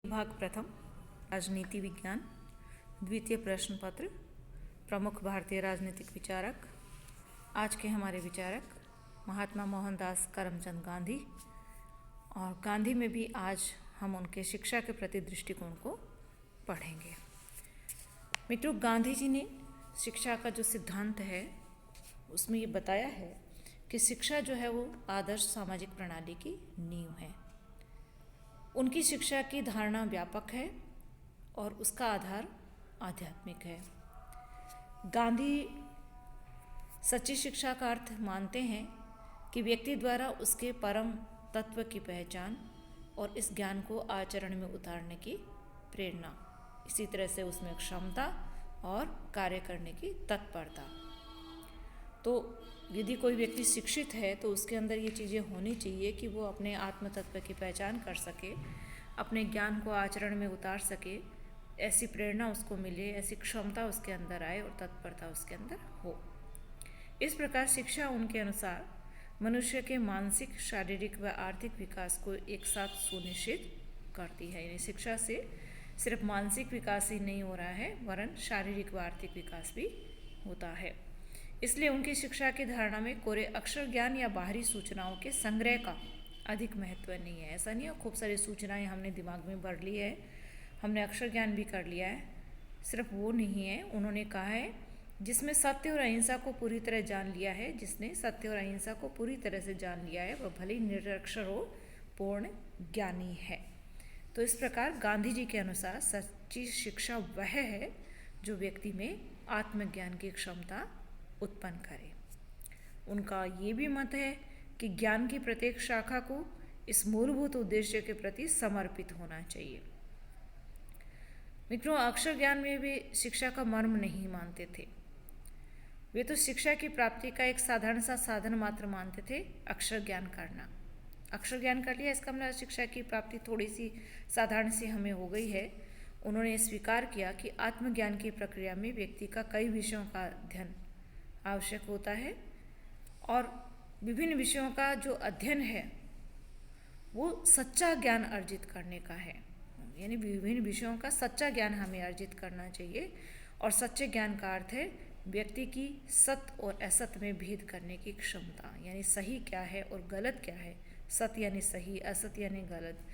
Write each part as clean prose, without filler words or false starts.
भाग प्रथम राजनीति विज्ञान द्वितीय प्रश्न पत्र प्रमुख भारतीय राजनीतिक विचारक। आज के हमारे विचारक महात्मा मोहनदास करमचंद गांधी, और गांधी में भी आज हम उनके शिक्षा के प्रति दृष्टिकोण को पढ़ेंगे। मित्रों, गांधी जी ने शिक्षा का जो सिद्धांत है उसमें ये बताया है कि शिक्षा जो है वो आदर्श सामाजिक प्रणाली की नींव है। उनकी शिक्षा की धारणा व्यापक है और उसका आधार आध्यात्मिक है। गांधी सच्ची शिक्षा का अर्थ मानते हैं कि व्यक्ति द्वारा उसके परम तत्व की पहचान और इस ज्ञान को आचरण में उतारने की प्रेरणा, इसी तरह से उसमें क्षमता और कार्य करने की तत्परता। तो यदि कोई व्यक्ति शिक्षित है तो उसके अंदर ये चीज़ें होनी चाहिए कि वो अपने आत्म तत्व की पहचान कर सके, अपने ज्ञान को आचरण में उतार सके, ऐसी प्रेरणा उसको मिले, ऐसी क्षमता उसके अंदर आए और तत्परता उसके अंदर हो। इस प्रकार शिक्षा उनके अनुसार मनुष्य के मानसिक, शारीरिक व आर्थिक विकास को एक साथ सुनिश्चित करती है। यानी शिक्षा से सिर्फ मानसिक विकास ही नहीं हो रहा है वरन शारीरिक व आर्थिक विकास भी होता है। इसलिए उनकी शिक्षा की धारणा में कोरे अक्षर ज्ञान या बाहरी सूचनाओं के संग्रह का अधिक महत्व नहीं है। ऐसा नहीं है खूब सारी सूचनाएं हमने दिमाग में भर ली है, हमने अक्षर ज्ञान भी कर लिया है, सिर्फ वो नहीं है। उन्होंने कहा है जिसमें सत्य और अहिंसा को पूरी तरह जान लिया है, जिसने सत्य और अहिंसा को पूरी तरह से जान लिया है, वह भले ही निरक्षर हो, पूर्ण ज्ञानी है। तो इस प्रकार गांधी जी के अनुसार सच्ची शिक्षा वह है जो व्यक्ति में आत्मज्ञान की क्षमता उत्पन्न करे। उनका ये भी मत है कि ज्ञान की प्रत्येक शाखा को इस मूलभूत उद्देश्य के प्रति समर्पित होना चाहिए। मित्रों, अक्षर ज्ञान में भी शिक्षा का मर्म नहीं मानते थे। वे तो शिक्षा की प्राप्ति का एक साधारण सा साधन मात्र मानते थे, अक्षर ज्ञान करना। अक्षर ज्ञान कर लिया, इसका मतलब शिक्षा की प्राप्ति थोड़ी सी साधारण सी हमें हो गई है। उन्होंने स्वीकार किया कि आत्मज्ञान की प्रक्रिया में व्यक्ति का कई विषयों का अध्ययन आवश्यक होता है और विभिन्न विषयों का जो अध्ययन है वो सच्चा ज्ञान अर्जित करने का है। यानी विभिन्न विषयों का सच्चा ज्ञान हमें अर्जित करना चाहिए, और सच्चे ज्ञान का अर्थ है व्यक्ति की सत्य और असत्य में भेद करने की क्षमता। यानी सही क्या है और गलत क्या है, सत्य यानी सही, असत्य यानी गलत,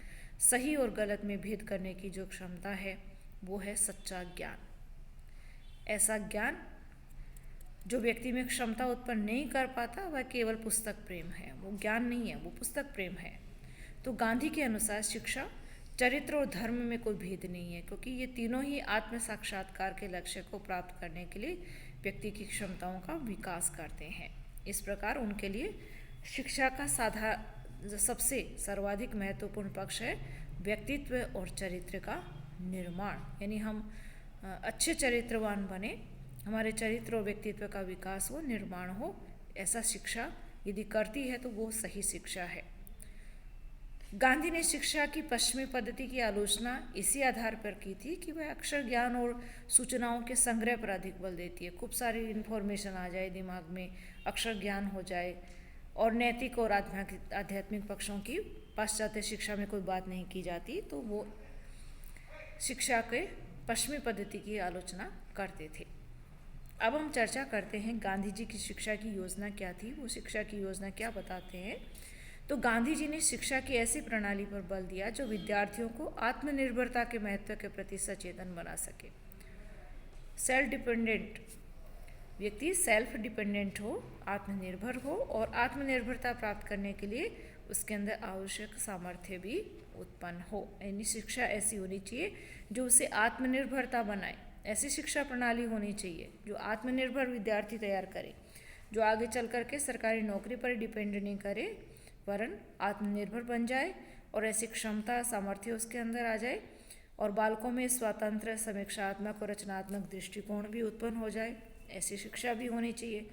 सही और गलत में भेद करने की जो क्षमता है वो है सच्चा ज्ञान। ऐसा ज्ञान जो व्यक्ति में क्षमता उत्पन्न नहीं कर पाता वह केवल पुस्तक प्रेम है, वो ज्ञान नहीं है, वो पुस्तक प्रेम है। तो गांधी के अनुसार शिक्षा, चरित्र और धर्म में कोई भेद नहीं है, क्योंकि ये तीनों ही आत्म साक्षात्कार के लक्ष्य को प्राप्त करने के लिए व्यक्ति की क्षमताओं का विकास करते हैं। इस प्रकार उनके लिए शिक्षा का सबसे सर्वाधिक महत्वपूर्ण पक्ष है व्यक्तित्व और चरित्र का निर्माण। यानी हम अच्छे चरित्रवान बने, हमारे चरित्र और व्यक्तित्व का विकास हो, निर्माण हो, ऐसा शिक्षा यदि करती है तो वो सही शिक्षा है। गांधी ने शिक्षा की पश्चिमी पद्धति की आलोचना इसी आधार पर की थी कि वह अक्षर ज्ञान और सूचनाओं के संग्रह पर अधिक बल देती है। खूब सारी इन्फॉर्मेशन आ जाए दिमाग में, अक्षर ज्ञान हो जाए और नैतिक और आध्यात्मिक पक्षों की पाश्चात्य शिक्षा में कोई बात नहीं की जाती, तो वो शिक्षा के पश्चिमी पद्धति की आलोचना करते थे। अब हम चर्चा करते हैं गांधी जी की शिक्षा की योजना क्या थी, वो शिक्षा की योजना क्या बताते हैं। तो गांधी जी ने शिक्षा की ऐसी प्रणाली पर बल दिया जो विद्यार्थियों को आत्मनिर्भरता के महत्व के प्रति सचेतन बना सके। सेल्फ डिपेंडेंट व्यक्ति सेल्फ डिपेंडेंट हो, आत्मनिर्भर हो, और आत्मनिर्भरता प्राप्त करने के लिए उसके अंदर आवश्यक सामर्थ्य भी उत्पन्न हो। यानी शिक्षा ऐसी होनी चाहिए जो उसे आत्मनिर्भरता बनाए। ऐसी शिक्षा प्रणाली होनी चाहिए जो आत्मनिर्भर विद्यार्थी तैयार करे, जो आगे चल करके सरकारी नौकरी पर डिपेंड नहीं करे वरन आत्मनिर्भर बन जाए, और ऐसी क्षमता, सामर्थ्य उसके अंदर आ जाए, और बालकों में स्वतंत्र, समीक्षात्मक और रचनात्मक दृष्टिकोण भी उत्पन्न हो जाए। ऐसी शिक्षा भी होनी चाहिए।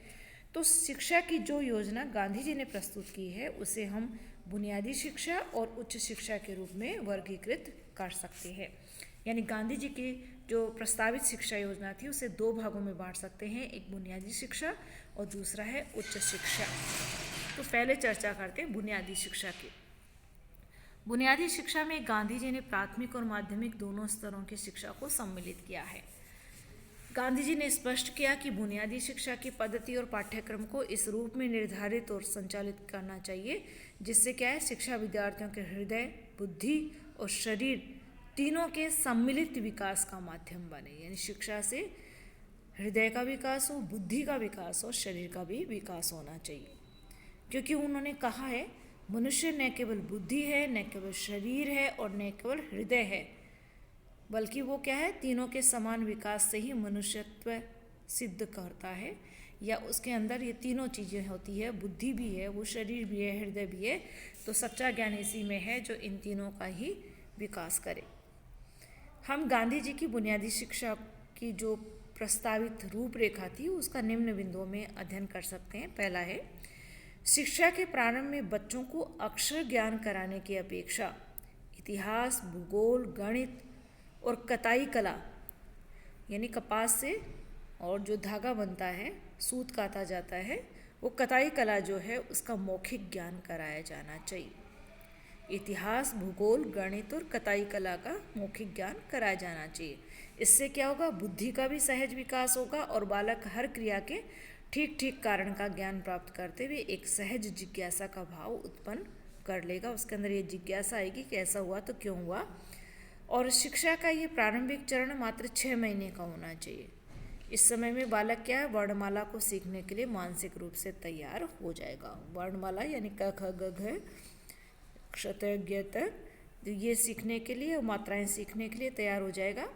तो शिक्षा की जो योजना गांधी जी ने प्रस्तुत की है उसे हम बुनियादी शिक्षा और उच्च शिक्षा के रूप में वर्गीकृत कर सकते हैं। यानी गांधी जी की जो प्रस्तावित शिक्षा योजना थी उसे दो भागों में बांट सकते हैं, एक बुनियादी शिक्षा और दूसरा है उच्च शिक्षा। तो पहले चर्चा करते हैं बुनियादी शिक्षा की। बुनियादी शिक्षा में गांधी जी ने प्राथमिक और माध्यमिक दोनों स्तरों की शिक्षा को सम्मिलित किया है। गांधी जी ने स्पष्ट किया कि बुनियादी शिक्षा की पद्धति और पाठ्यक्रम को इस रूप में निर्धारित और संचालित करना चाहिए जिससे क्या है, शिक्षा विद्यार्थियों के हृदय, बुद्धि और शरीर तीनों के सम्मिलित विकास का माध्यम बने। यानी शिक्षा से हृदय का विकास हो, बुद्धि का विकास हो, शरीर का भी विकास होना चाहिए। क्योंकि उन्होंने कहा है मनुष्य न केवल बुद्धि है, न केवल शरीर है और न केवल हृदय है, बल्कि वो क्या है, तीनों के समान विकास से ही मनुष्यत्व सिद्ध करता है, या उसके अंदर ये तीनों चीज़ें होती है, बुद्धि भी है, वो शरीर भी है, हृदय भी है। तो सच्चा ज्ञान इसी में है जो इन तीनों का ही विकास करे। हम गांधी जी की बुनियादी शिक्षा की जो प्रस्तावित रूपरेखा थी उसका निम्न बिंदुओं में अध्ययन कर सकते हैं। पहला है, शिक्षा के प्रारंभ में बच्चों को अक्षर ज्ञान कराने की अपेक्षा इतिहास, भूगोल, गणित और कताई कला यानी कपास से और जो धागा बनता है, सूत काता जाता है, वो कताई कला जो है उसका मौखिक ज्ञान कराया जाना चाहिए। इतिहास, भूगोल, गणित और कताई कला का मौखिक ज्ञान कराया जाना चाहिए। इससे क्या होगा, बुद्धि का भी सहज विकास होगा और बालक हर क्रिया के ठीक ठीक कारण का ज्ञान प्राप्त करते हुए एक सहज जिज्ञासा का भाव उत्पन्न कर लेगा। उसके अंदर ये जिज्ञासा आएगी कि ऐसा हुआ तो क्यों हुआ। और शिक्षा का ये प्रारंभिक चरण मात्र 6 महीने का होना चाहिए। इस समय में बालक क्या है, वर्णमाला को सीखने के लिए मानसिक रूप से तैयार हो जाएगा। वर्णमाला यानी क ख ग घ क्षत ज्ञ त, ये सीखने के लिए, मात्राएं सीखने के लिए तैयार हो जाएगा।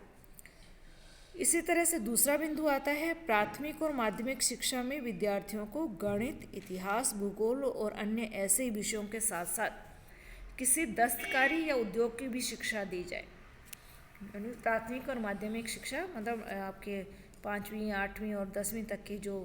इसी तरह से दूसरा बिंदु आता है, प्राथमिक और माध्यमिक शिक्षा में विद्यार्थियों को गणित, इतिहास, भूगोल और अन्य ऐसे ही विषयों के साथ साथ किसी दस्तकारी या उद्योग की भी शिक्षा दी जाए। प्राथमिक और माध्यमिक शिक्षा मतलब आपके 5वीं, 8वीं और 10वीं तक की जो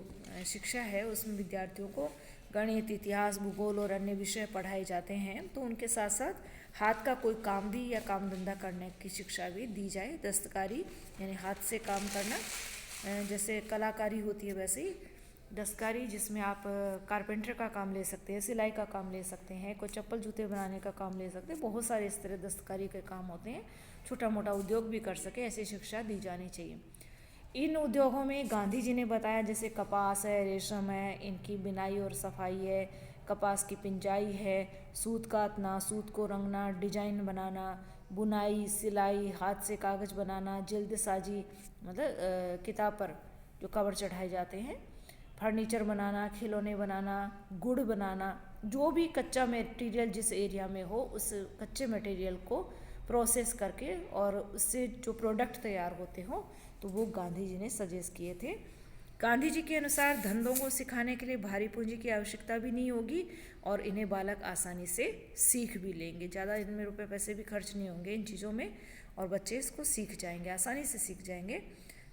शिक्षा है उसमें विद्यार्थियों को गणित, इतिहास, भूगोल और अन्य विषय पढ़ाए जाते हैं। तो उनके साथ साथ हाथ का कोई काम भी या काम धंधा करने की शिक्षा भी दी जाए। दस्तकारी यानी हाथ से काम करना, जैसे कलाकारी होती है वैसे ही दस्तकारी, जिसमें आप कारपेंटर का काम ले सकते हैं, सिलाई का काम ले सकते हैं, कोई चप्पल जूते बनाने का काम ले सकते हैं। बहुत सारे इस तरह दस्तकारी के काम होते हैं। छोटा मोटा उद्योग भी कर सके, ऐसी शिक्षा दी जानी चाहिए। इन उद्योगों में गांधी जी ने बताया जैसे कपास है, रेशम है, इनकी बिनाई और सफाई है, कपास की पिंजाई है, सूत काटना, सूत को रंगना, डिजाइन बनाना, बुनाई, सिलाई, हाथ से कागज़ बनाना, जल्दसाजी मतलब किताब पर जो कवर चढ़ाए जाते हैं, फर्नीचर बनाना, खिलौने बनाना, गुड़ बनाना, जो भी कच्चा मटेरियल जिस एरिया में हो उस कच्चे मटेरियल को प्रोसेस करके और उससे जो प्रोडक्ट तैयार होते हो तो वो गांधी जी ने सजेस्ट किए थे। गांधी जी के अनुसार धंधों को सिखाने के लिए भारी पूंजी की आवश्यकता भी नहीं होगी और इन्हें बालक आसानी से सीख भी लेंगे। ज़्यादा इनमें रुपए पैसे भी खर्च नहीं होंगे इन चीज़ों में और बच्चे इसको सीख जाएंगे, आसानी से सीख जाएंगे।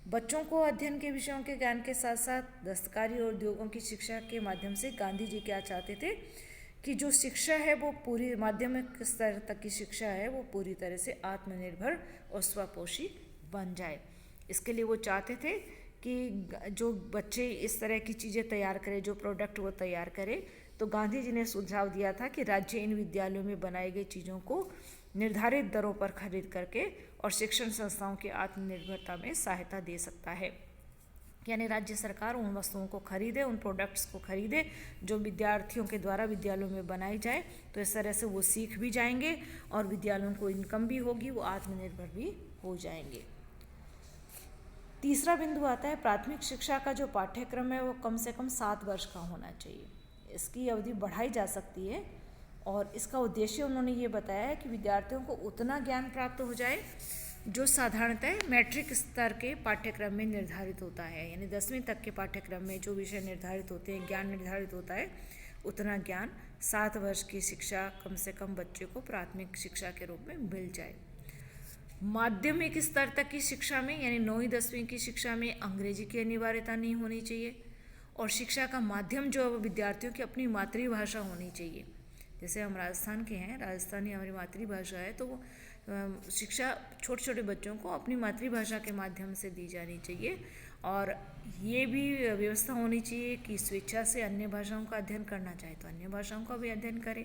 बच्चों को अध्ययन के विषयों के ज्ञान के साथ साथ दस्तकारी और उद्योगों की शिक्षा के माध्यम से गांधी जी क्या चाहते थे कि जो शिक्षा है वो पूरी माध्यमिक स्तर तक की शिक्षा है वो पूरी तरह से आत्मनिर्भर और स्वपोषी बन जाए। इसके लिए वो चाहते थे कि जो बच्चे इस तरह की चीज़ें तैयार करें, जो प्रोडक्ट वो तैयार करें, तो गांधी जी ने सुझाव दिया था कि राज्य इन विद्यालयों में बनाई गई चीज़ों को निर्धारित दरों पर खरीद करके और शिक्षण संस्थाओं की आत्मनिर्भरता में सहायता दे सकता है। यानी राज्य सरकार उन वस्तुओं को खरीदे, उन प्रोडक्ट्स को खरीदे जो विद्यार्थियों के द्वारा विद्यालयों में बनाई जाए, तो इस तरह से वो सीख भी जाएंगे और विद्यालयों को इनकम भी होगी, वो आत्मनिर्भर भी हो जाएंगे। तीसरा बिंदु आता है, प्राथमिक शिक्षा का जो पाठ्यक्रम है वो कम से कम 7 वर्ष का होना चाहिए। इसकी अवधि बढ़ाई जा सकती है और इसका उद्देश्य उन्होंने ये बताया है कि विद्यार्थियों को उतना ज्ञान प्राप्त हो जाए जो साधारणतः मैट्रिक स्तर के पाठ्यक्रम में निर्धारित होता है। यानी 10वीं तक के पाठ्यक्रम में जो विषय निर्धारित होते हैं, ज्ञान निर्धारित होता है, उतना ज्ञान 7 वर्ष की शिक्षा कम से कम बच्चे को प्राथमिक शिक्षा के रूप में मिल जाए। माध्यमिक स्तर तक की शिक्षा में यानी 9वीं 10वीं की शिक्षा में अंग्रेजी की अनिवार्यता नहीं होनी चाहिए और शिक्षा का माध्यम जो है वो विद्यार्थियों की अपनी मातृभाषा होनी चाहिए। जैसे हम राजस्थान के हैं, राजस्थानी हमारी मातृभाषा है, तो वो शिक्षा छोटे छोटे बच्चों को अपनी मातृभाषा के माध्यम से दी जानी चाहिए और ये भी व्यवस्था होनी चाहिए कि स्वेच्छा से अन्य भाषाओं का अध्ययन करना चाहे तो अन्य भाषाओं का भी अध्ययन करें।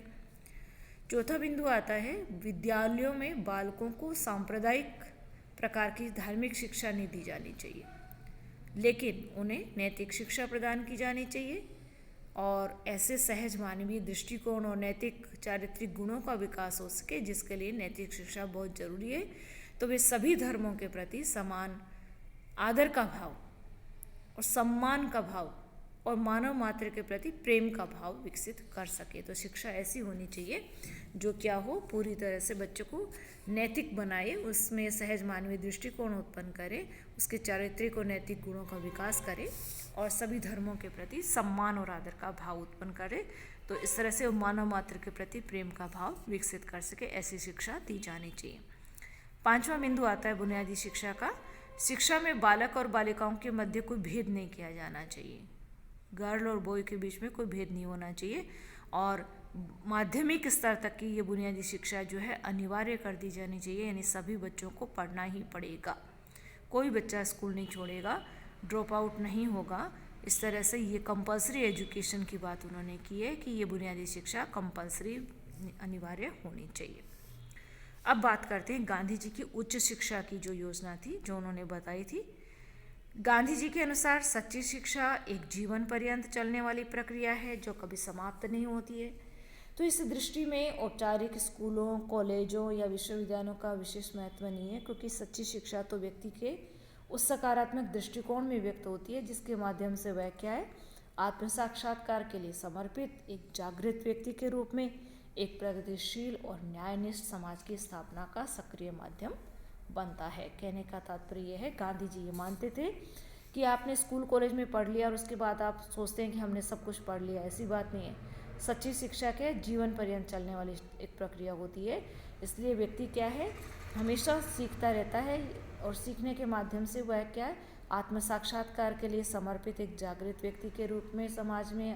चौथा बिंदु आता है विद्यालयों में बालकों को सांप्रदायिक प्रकार की धार्मिक शिक्षा नहीं दी जानी चाहिए, लेकिन उन्हें नैतिक शिक्षा प्रदान की जानी चाहिए और ऐसे सहज मानवीय दृष्टिकोण और नैतिक चारित्रिक गुणों का विकास हो सके, जिसके लिए नैतिक शिक्षा बहुत जरूरी है। तो वे सभी धर्मों के प्रति समान आदर का भाव और सम्मान का भाव और मानव मात्र के प्रति प्रेम का भाव विकसित कर सके। तो शिक्षा ऐसी होनी चाहिए जो क्या हो, पूरी तरह से बच्चों को नैतिक बनाए, उसमें सहज मानवीय दृष्टिकोण उत्पन्न करे, उसके चारित्रिक और नैतिक गुणों का विकास करे और सभी धर्मों के प्रति सम्मान और आदर का भाव उत्पन्न करे। तो इस तरह से मानव मात्र के प्रति प्रेम का भाव विकसित कर सके, ऐसी शिक्षा दी जानी चाहिए। पांचवा बिंदु आता है बुनियादी शिक्षा का। शिक्षा में बालक और बालिकाओं के मध्य कोई भेद नहीं किया जाना चाहिए, गर्ल और बॉय के बीच में कोई भेद नहीं होना चाहिए और माध्यमिक स्तर तक की ये बुनियादी शिक्षा जो है अनिवार्य कर दी जानी चाहिए, यानी सभी बच्चों को पढ़ना ही पड़ेगा, कोई बच्चा स्कूल नहीं छोड़ेगा, ड्रॉप आउट नहीं होगा। इस तरह से ये कंपलसरी एजुकेशन की बात उन्होंने की है कि ये बुनियादी शिक्षा कंपलसरी अनिवार्य होनी चाहिए। अब बात करते हैं गांधी जी की उच्च शिक्षा की जो योजना थी, जो उन्होंने बताई थी। गांधी जी के अनुसार सच्ची शिक्षा एक जीवन पर्यंत चलने वाली प्रक्रिया है जो कभी समाप्त नहीं होती है। तो इस दृष्टि में औपचारिक स्कूलों, कॉलेजों या विश्वविद्यालयों का विशेष महत्व नहीं है, क्योंकि सच्ची शिक्षा तो व्यक्ति के उस सकारात्मक दृष्टिकोण में व्यक्त होती है जिसके माध्यम से वह क्या है, आत्म साक्षात्कार के लिए समर्पित एक जागृत व्यक्ति के रूप में एक प्रगतिशील और न्यायनिष्ठ समाज की स्थापना का सक्रिय माध्यम बनता है। कहने का तात्पर्य यह है, गांधी जी ये मानते थे कि आपने स्कूल कॉलेज में पढ़ लिया और उसके बाद आप सोचते हैं कि हमने सब कुछ पढ़ लिया, ऐसी बात नहीं है। सच्ची शिक्षा के जीवन पर्यंत चलने वाली एक प्रक्रिया होती है, इसलिए व्यक्ति क्या है, हमेशा सीखता रहता है और सीखने के माध्यम से वह क्या है, आत्म साक्षात्कार के लिए समर्पित एक जागृत व्यक्ति के रूप में समाज में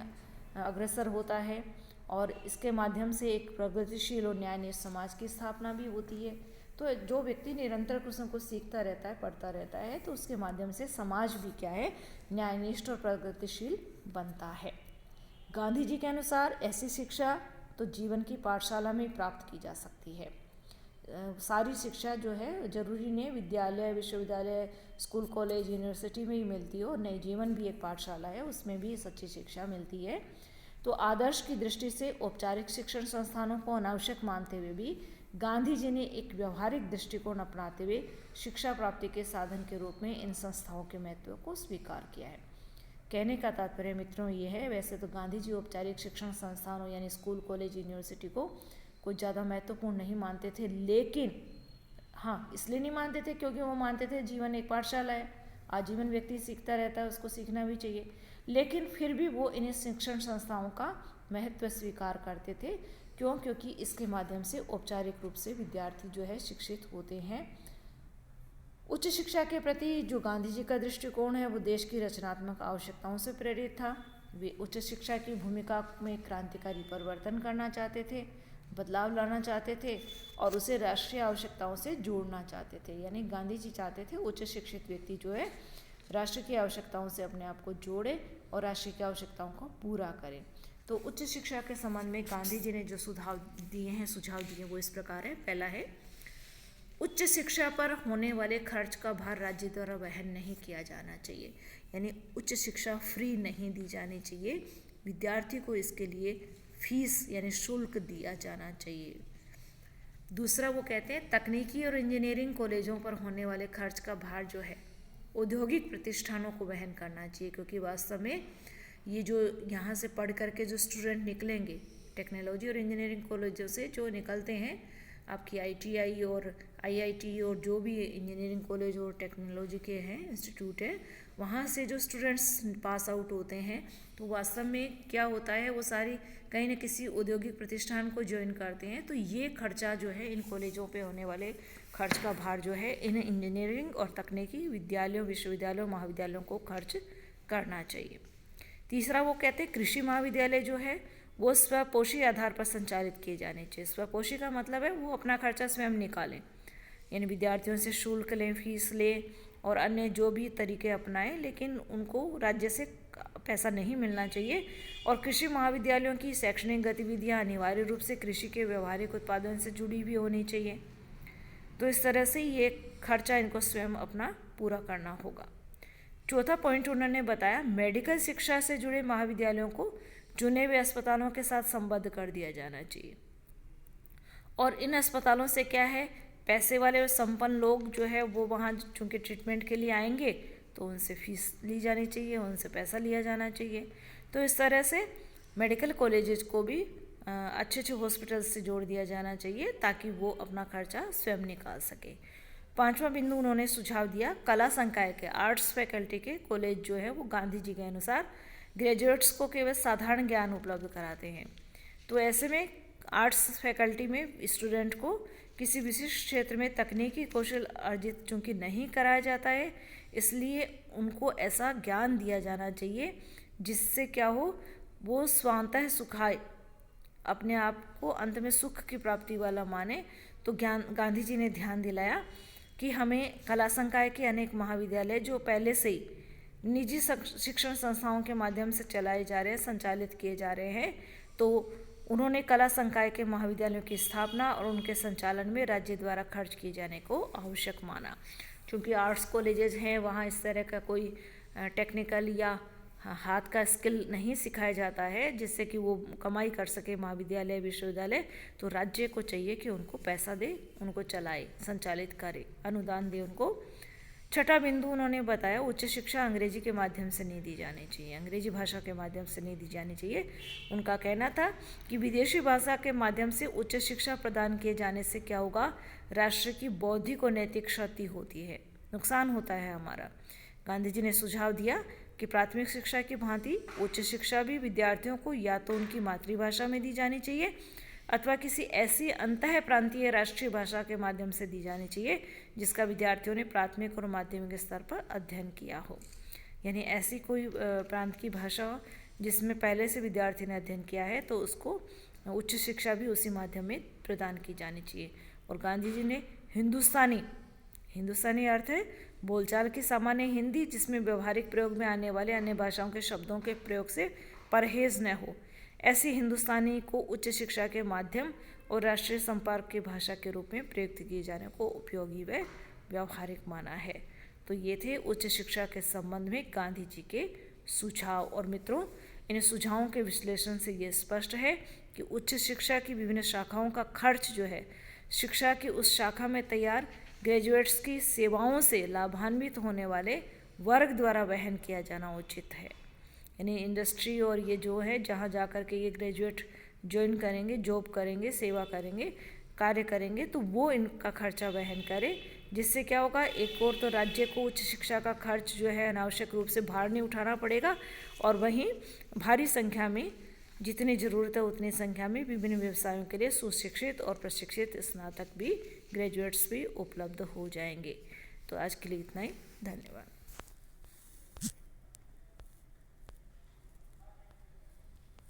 अग्रसर होता है और इसके माध्यम से एक प्रगतिशील और न्यायनिष्ठ समाज की स्थापना भी होती है। तो जो व्यक्ति निरंतर कुछ न कुछ सीखता रहता है, पढ़ता रहता है, तो उसके माध्यम से समाज भी क्या है, न्यायनिष्ठ और प्रगतिशील बनता है। गांधी जी के अनुसार ऐसी शिक्षा तो जीवन की पाठशाला में प्राप्त की जा सकती है। सारी शिक्षा जो है जरूरी नहीं विद्यालय, विश्वविद्यालय, स्कूल, कॉलेज, यूनिवर्सिटी में ही मिलती हो, नहीं, जीवन भी एक पाठशाला है, उसमें भी सच्ची शिक्षा मिलती है। तो आदर्श की दृष्टि से औपचारिक शिक्षण संस्थानों को अनावश्यक मानते हुए भी गांधी जी ने एक व्यवहारिक दृष्टिकोण अपनाते हुए शिक्षा प्राप्ति के साधन के रूप में इन संस्थाओं के महत्व को स्वीकार किया है। कहने का तात्पर्य मित्रों ये है, वैसे तो गांधी जी औपचारिक शिक्षण संस्थानों यानी स्कूल, कॉलेज, यूनिवर्सिटी को कुछ ज़्यादा महत्वपूर्ण नहीं मानते थे, लेकिन हाँ, इसलिए नहीं मानते थे क्योंकि वो मानते थे जीवन एक पाठशाला है, आजीवन व्यक्ति सीखता रहता है, उसको सीखना भी चाहिए, लेकिन फिर भी वो इन शिक्षण संस्थाओं का महत्व स्वीकार करते थे। क्यों? क्योंकि इसके माध्यम से औपचारिक रूप से विद्यार्थी जो है शिक्षित होते हैं। उच्च शिक्षा के प्रति जो गांधी जी का दृष्टिकोण है वो देश की रचनात्मक आवश्यकताओं से प्रेरित था। वे उच्च शिक्षा की भूमिका में क्रांतिकारी परिवर्तन करना चाहते थे, बदलाव लाना चाहते थे और उसे राष्ट्रीय आवश्यकताओं से जोड़ना चाहते थे। यानी गांधी जी चाहते थे उच्च शिक्षित व्यक्ति जो है राष्ट्र की आवश्यकताओं से अपने आप को जोड़े और राष्ट्र की आवश्यकताओं को पूरा करें। तो उच्च शिक्षा के संबंध में गांधी जी ने जो सुझाव दिए वो इस प्रकार है। पहला है, उच्च शिक्षा पर होने वाले खर्च का भार राज्य द्वारा वहन नहीं किया जाना चाहिए, यानी उच्च शिक्षा फ्री नहीं दी जानी चाहिए, विद्यार्थी को इसके लिए फीस यानी शुल्क दिया जाना चाहिए। दूसरा वो कहते हैं तकनीकी और इंजीनियरिंग कॉलेजों पर होने वाले खर्च का भार जो है औद्योगिक प्रतिष्ठानों को वहन करना चाहिए, क्योंकि वास्तव में ये जो यहाँ से पढ़ करके जो स्टूडेंट निकलेंगे टेक्नोलॉजी और इंजीनियरिंग कॉलेजों से जो निकलते हैं, आपकी ITI और IIT और जो भी इंजीनियरिंग कॉलेज और टेक्नोलॉजी के हैं इंस्टीट्यूट है, वहाँ से जो स्टूडेंट्स पास आउट होते हैं तो वास्तव में क्या होता है, वो सारी कहीं न किसी औद्योगिक प्रतिष्ठान को ज्वाइन करते हैं। तो ये खर्चा जो है इन कॉलेजों पे होने वाले खर्च का भार जो है इन इंजीनियरिंग और तकनीकी विद्यालयों, विश्वविद्यालयों, महाविद्यालयों को खर्च करना चाहिए। तीसरा वो कहते हैं कृषि महाविद्यालय जो है वो स्वपोषी आधार पर संचालित किए जाने चाहिए। स्वपोषी का मतलब है वो अपना खर्चा स्वयं निकालें, यानी विद्यार्थियों से शुल्क लें, फीस लें और अन्य जो भी तरीके अपनाएं, लेकिन उनको राज्य से पैसा नहीं मिलना चाहिए। और कृषि महाविद्यालयों की शैक्षणिक गतिविधियाँ अनिवार्य रूप से कृषि के व्यवहारिक उत्पादन से जुड़ी हुई होनी चाहिए। तो इस तरह से ये खर्चा इनको स्वयं अपना पूरा करना होगा। चौथा पॉइंट उन्होंने बताया, मेडिकल शिक्षा से जुड़े महाविद्यालयों को चुने हुए अस्पतालों के साथ संबद्ध कर दिया जाना चाहिए। और इन अस्पतालों से क्या है, पैसे वाले और संपन्न लोग जो है वो वहाँ चूँकि ट्रीटमेंट के लिए आएंगे तो उनसे फीस ली जानी चाहिए, उनसे पैसा लिया जाना चाहिए। तो इस तरह से मेडिकल कॉलेजेस को भी अच्छे अच्छे हॉस्पिटल से जोड़ दिया जाना चाहिए ताकि वो अपना खर्चा स्वयं निकाल सके। पांचवा बिंदु उन्होंने सुझाव दिया, कला संकाय के आर्ट्स फैकल्टी के कॉलेज जो है वो गांधी जी के अनुसार ग्रेजुएट्स को केवल साधारण ज्ञान उपलब्ध कराते हैं। तो ऐसे में आर्ट्स फैकल्टी में स्टूडेंट को किसी विशिष्ट क्षेत्र में तकनीकी कौशल अर्जित चूँकि नहीं कराया जाता है, इसलिए उनको ऐसा ज्ञान दिया जाना चाहिए जिससे क्या हो, वो स्वांतः सुखाए, अपने आप को अंत में सुख की प्राप्ति वाला माने। तो गांधी जी ने ध्यान दिलाया कि हमें कला संकाय के अनेक महाविद्यालय जो पहले से ही निजी शिक्षण संस्थाओं के माध्यम से चलाए जा रहे हैं, संचालित किए जा रहे हैं, तो उन्होंने कला संकाय के महाविद्यालयों की स्थापना और उनके संचालन में राज्य द्वारा खर्च किए जाने को आवश्यक माना। क्योंकि आर्ट्स कॉलेजेस हैं, वहाँ इस तरह का कोई टेक्निकल या हाथ का स्किल नहीं सिखाया जाता है जिससे कि वो कमाई कर सके महाविद्यालय विश्वविद्यालय। तो राज्य को चाहिए कि उनको पैसा दे, उनको चलाए, संचालित करे, अनुदान दे उनको। छठा बिंदु उन्होंने बताया, उच्च शिक्षा अंग्रेजी के माध्यम से नहीं दी जानी चाहिए, अंग्रेजी भाषा के माध्यम से नहीं दी जानी चाहिए। उनका कहना था कि विदेशी भाषा के माध्यम से उच्च शिक्षा प्रदान किए जाने से क्या होगा, राष्ट्र की बौद्धिक और नैतिक क्षति होती है, नुकसान होता है हमारा। गांधी जी ने सुझाव दिया कि प्राथमिक शिक्षा की भांति उच्च शिक्षा भी विद्यार्थियों को या तो उनकी मातृभाषा में दी जानी चाहिए अथवा किसी ऐसी अंतः प्रांतीय राष्ट्रीय भाषा के माध्यम से दी जानी चाहिए जिसका विद्यार्थियों ने प्राथमिक और माध्यमिक स्तर पर अध्ययन किया हो। यानी ऐसी कोई प्रांत की भाषा हो जिसमें पहले से विद्यार्थी ने अध्ययन किया है, तो उसको उच्च शिक्षा भी उसी माध्यम में प्रदान की जानी चाहिए। और गांधी जी ने हिंदुस्तानी अर्थ है बोलचाल की सामान्य हिंदी जिसमें व्यवहारिक प्रयोग में आने वाले अन्य भाषाओं के शब्दों के प्रयोग से परहेज न हो, ऐसी हिंदुस्तानी को उच्च शिक्षा के माध्यम और राष्ट्रीय संपर्क की भाषा के रूप में प्रयुक्त किए जाने को उपयोगी व व्यवहारिक माना है। तो ये थे उच्च शिक्षा के संबंध में गांधी जी के सुझाव। और मित्रों, इन सुझावों के विश्लेषण से ये स्पष्ट है कि उच्च शिक्षा की विभिन्न शाखाओं का खर्च जो है शिक्षा की उस शाखा में तैयार ग्रेजुएट्स की सेवाओं से लाभान्वित होने वाले वर्ग द्वारा वहन किया जाना उचित है। यानी इंडस्ट्री और ये जो है जहाँ जा कर के ये ग्रेजुएट ज्वाइन करेंगे, जॉब करेंगे, सेवा करेंगे, कार्य करेंगे, तो वो इनका खर्चा वहन करे, जिससे क्या होगा, एक और तो राज्य को उच्च शिक्षा का खर्च जो है अनावश्यक रूप से भार नहीं उठाना पड़ेगा, और वहीं भारी संख्या में जितनी ज़रूरत है उतनी संख्या में विभिन्न व्यवसायों के लिए सुशिक्षित और प्रशिक्षित स्नातक भी, ग्रेजुएट्स भी उपलब्ध हो जाएंगे। तो आज के लिए इतना ही, धन्यवाद।